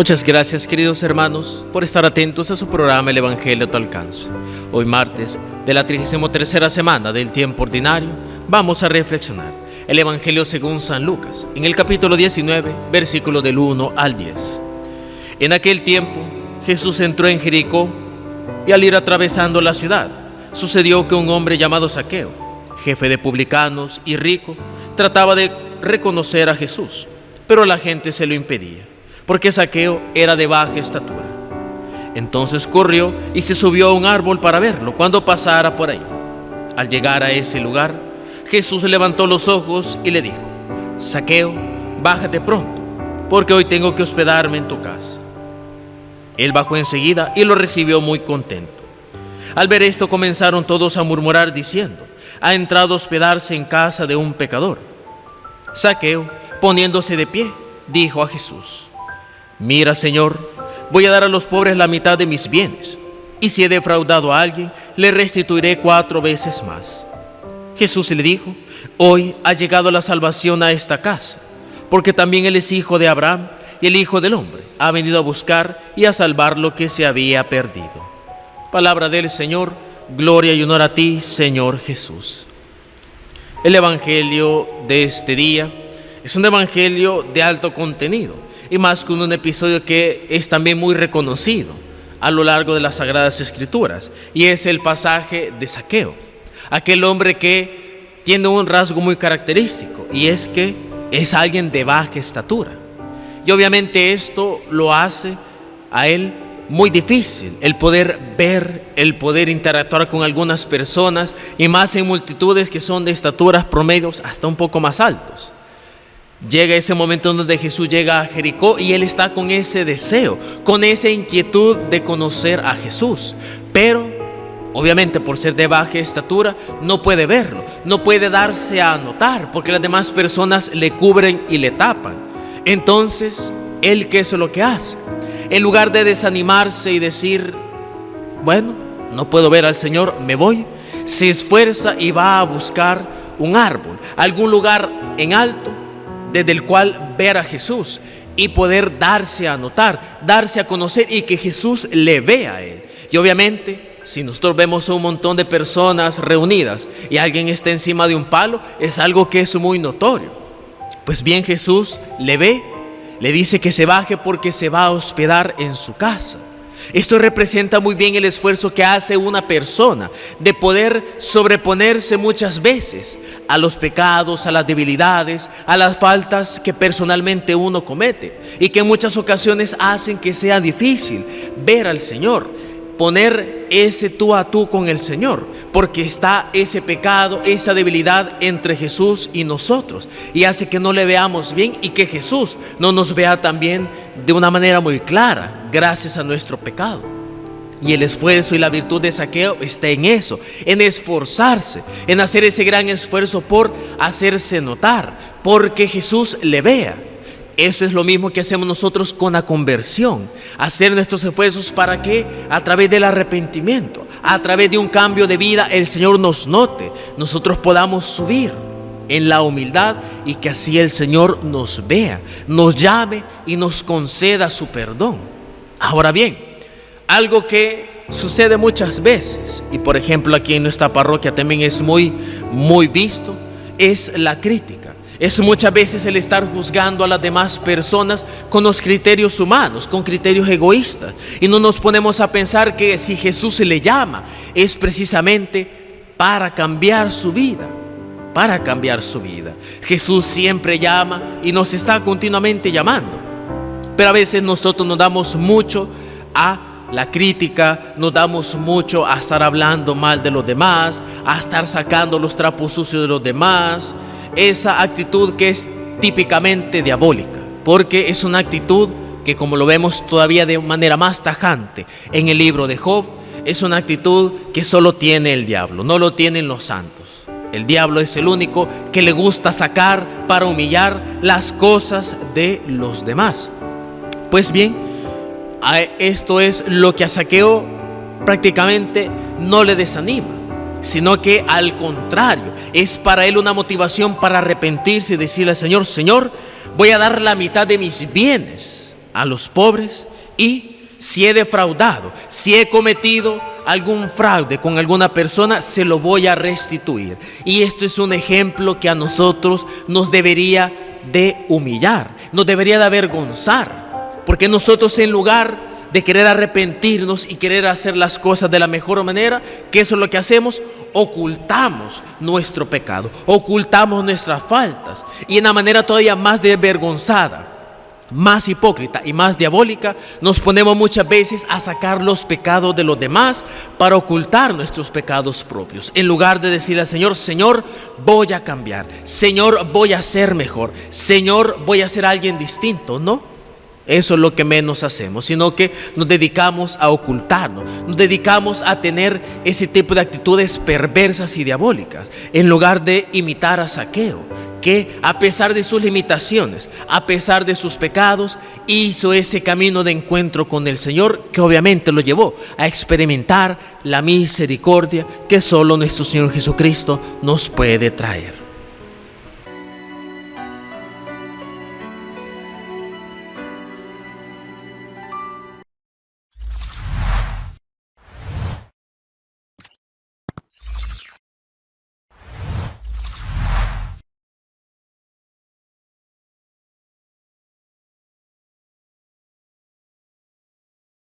Muchas gracias, queridos hermanos, por estar atentos a su programa El Evangelio a tu alcance. Hoy martes de la 33ª semana del tiempo ordinario, vamos a reflexionar el Evangelio según San Lucas, en el capítulo 19, versículo del 1 al 10. En aquel tiempo, Jesús entró en Jericó y al ir atravesando la ciudad, sucedió que un hombre llamado Zaqueo, jefe de publicanos y rico, trataba de reconocer a Jesús, pero la gente se lo impedía, porque Zaqueo era de baja estatura. Entonces corrió y se subió a un árbol para verlo cuando pasara por ahí. Al llegar a ese lugar, Jesús levantó los ojos y le dijo: Zaqueo, bájate pronto, porque hoy tengo que hospedarme en tu casa. Él bajó enseguida y lo recibió muy contento. Al ver esto comenzaron todos a murmurar diciendo: ha entrado a hospedarse en casa de un pecador. Zaqueo, poniéndose de pie, dijo a Jesús: Mira, Señor, voy a dar a los pobres la mitad de mis bienes, y si he defraudado a alguien, le restituiré 4 veces más. Jesús le dijo: Hoy ha llegado la salvación a esta casa, porque también él es hijo de Abraham, y el Hijo del Hombre ha venido a buscar y a salvar lo que se había perdido. Palabra del Señor, gloria y honor a ti, Señor Jesús. El Evangelio de este día es un Evangelio de alto contenido, y más con un episodio que es también muy reconocido a lo largo de las Sagradas Escrituras, y es el pasaje de Zaqueo, aquel hombre que tiene un rasgo muy característico, y es que es alguien de baja estatura. Y obviamente esto lo hace a él muy difícil, el poder ver, el poder interactuar con algunas personas, y más en multitudes que son de estaturas promedios hasta un poco más altos. Llega ese momento donde Jesús llega a Jericó y él está con ese deseo, con esa inquietud de conocer a Jesús, pero obviamente por ser de baja estatura no puede verlo, no puede darse a notar porque las demás personas le cubren y le tapan. Entonces, ¿él qué es lo que hace? En lugar de desanimarse y decir: bueno, no puedo ver al Señor, me voy, se esfuerza y va a buscar un árbol, algún lugar en alto desde el cual ver a Jesús y poder darse a notar, darse a conocer y que Jesús le vea a él. Y obviamente, si nosotros vemos a un montón de personas reunidas y alguien está encima de un palo, es algo que es muy notorio. Pues bien, Jesús le ve, le dice que se baje porque se va a hospedar en su casa. Esto representa muy bien el esfuerzo que hace una persona de poder sobreponerse muchas veces a los pecados, a las debilidades, a las faltas que personalmente uno comete y que en muchas ocasiones hacen que sea difícil ver al Señor, poner ese tú a tú con el Señor, porque está ese pecado, esa debilidad entre Jesús y nosotros, y hace que no le veamos bien y que Jesús no nos vea también de una manera muy clara, gracias a nuestro pecado. Y el esfuerzo y la virtud de Zaqueo está en eso, en esforzarse, en hacer ese gran esfuerzo por hacerse notar, porque Jesús le vea. Eso es lo mismo que hacemos nosotros con la conversión, hacer nuestros esfuerzos para que a través del arrepentimiento, a través de un cambio de vida, el Señor nos note, nosotros podamos subir en la humildad y que así el Señor nos vea, nos llame y nos conceda su perdón. Ahora bien, algo que sucede muchas veces, y por ejemplo aquí en nuestra parroquia también es muy visto, es la crítica. Es muchas veces el estar juzgando a las demás personas con los criterios humanos, con criterios egoístas. Y no nos ponemos a pensar que si Jesús se le llama, es precisamente para cambiar su vida. Para cambiar su vida. Jesús siempre llama y nos está continuamente llamando. Pero a veces nosotros nos damos mucho a la crítica, nos damos mucho a estar hablando mal de los demás, a estar sacando los trapos sucios de los demás. Esa actitud que es típicamente diabólica, porque es una actitud que, como lo vemos todavía de manera más tajante en el libro de Job, es una actitud que solo tiene el diablo, no lo tienen los santos. El diablo es el único que le gusta sacar para humillar las cosas de los demás. Pues bien, esto es lo que a Zaqueo prácticamente no le desanima, sino que al contrario, es para él una motivación para arrepentirse y decirle al Señor: Señor, voy a dar la mitad de mis bienes a los pobres, y si he defraudado, si he cometido algún fraude con alguna persona, se lo voy a restituir. Y esto es un ejemplo que a nosotros nos debería de humillar, nos debería de avergonzar, porque nosotros, en lugar de querer arrepentirnos y querer hacer las cosas de la mejor manera, que eso es lo que hacemos, ocultamos nuestro pecado, ocultamos nuestras faltas, y en una manera todavía más desvergonzada, más hipócrita y más diabólica, nos ponemos muchas veces a sacar los pecados de los demás para ocultar nuestros pecados propios, en lugar de decirle al Señor: Señor, voy a cambiar, Señor, voy a ser mejor, Señor, voy a ser alguien distinto. No, eso es lo que menos hacemos, sino que nos dedicamos a ocultarnos, nos dedicamos a tener ese tipo de actitudes perversas y diabólicas, en lugar de imitar a Zaqueo, que a pesar de sus limitaciones, a pesar de sus pecados, hizo ese camino de encuentro con el Señor, que obviamente lo llevó a experimentar la misericordia que solo nuestro Señor Jesucristo nos puede traer.